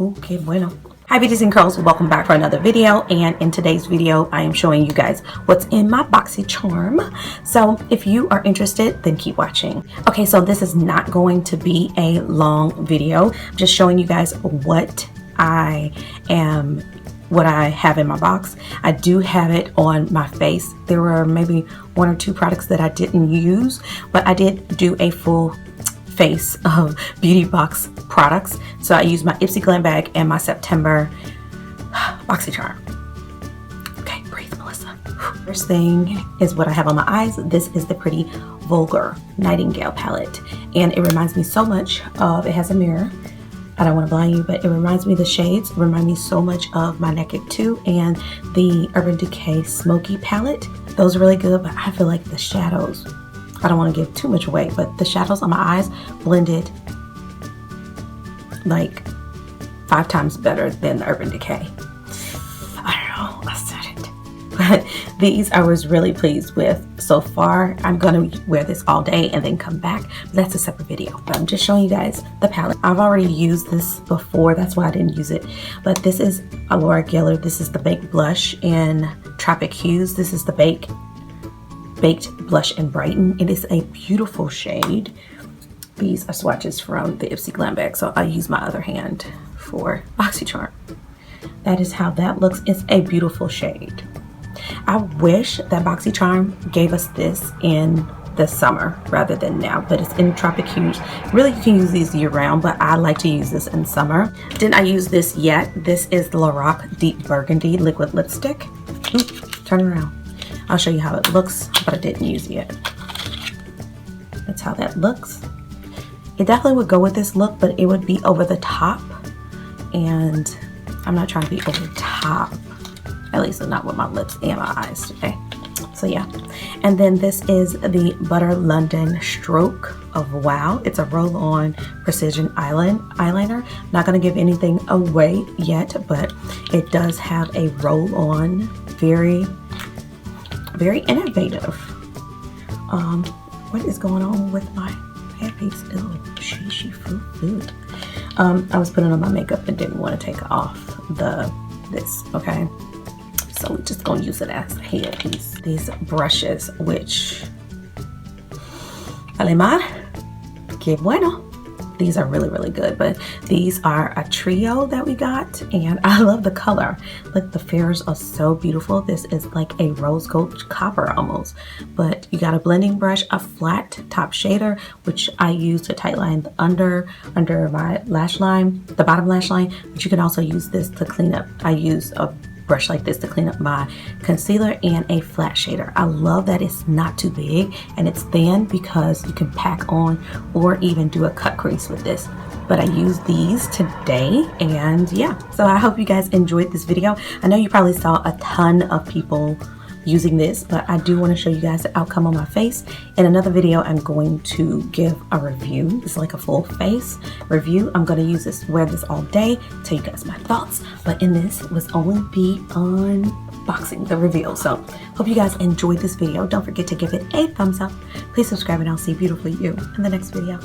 Okay, bueno. Hi Beauties and Curls, welcome back for another video, and in today's video I am showing you guys what's in my Boxycharm. So if you are interested, then keep watching. Okay, so this is not going to be a long video, just showing you guys what I have in my box. I do have it on my face. There were maybe one or two products that I didn't use, but I did do a full face of beauty box products. So I used my Ipsy Glam bag and my September Boxycharm. Okay, breathe, Melissa. First thing is what I have on my eyes. This is the Pretty Vulgar Nightingale Palette, and it reminds me so much of, it has a mirror. I don't want to blind you, but it reminds me, the shades remind me so much of my Naked 2 and the Urban Decay Smoky palette. Those are really good, but I feel like the shadows, I don't want to give too much away, but the shadows on my eyes blended like 5 times better than the Urban Decay. I don't know, I said it. But these I was really pleased with so far. I'm going to wear this all day and then come back. That's a separate video, but I'm just showing you guys the palette. I've already used this before, that's why I didn't use it. But this is a Laura Geller. This is the Baked Blush in Tropic Hues. This is the Baked Blush and Brighten. It is a beautiful shade. These are swatches from the Ipsy Glam bag, so I use my other hand for Boxycharm. That is how that looks. It's a beautiful shade. I wish that Boxycharm gave us this in the summer rather than now, but it's in Tropic Hues. Really, you can use these year round, but I like to use this in summer. Didn't I use this yet? This is the Lorac Deep Burgundy Liquid Lipstick. Oop, turn around. I'll show you how it looks, but I didn't use it yet. That's how that looks. It definitely would go with this look, but it would be over the top, and I'm not trying to be over the top, at least not with my lips and my eyes today. So yeah, and then this is the Butter London Stroke of Wow. It's a roll-on precision eyeliner. Not going to give anything away yet, but it does have a roll-on, very innovative. What is going on with my hairpiece? Oh, she food. I was putting on my makeup and didn't want to take off this. Okay, so we're just gonna use it as a hairpiece. These brushes, which Alemar, que bueno. These are really good, but these are a trio that we got, and I love the color. Look, the fairs are so beautiful. This is like a rose gold copper almost, but you got a blending brush, a flat top shader, which I use to tightline under my lash line, the bottom lash line, but you can also use this to clean up. I use a brush like this to clean up my concealer, and a flat shader. I love that it's not too big and it's thin because you can pack on or even do a cut crease with this. But I used these today, and yeah, so I hope you guys enjoyed this video. I know you probably saw a ton of people using this, but I do want to show you guys the outcome on my face. In another video, I'm going to give a review. It's like a full face review. I'm going to use this, wear this all day, tell you guys my thoughts, but in this was only be unboxing, the reveal. So hope you guys enjoyed this video. Don't forget to give it a thumbs up. Please subscribe, and I'll see beautifully you in the next video.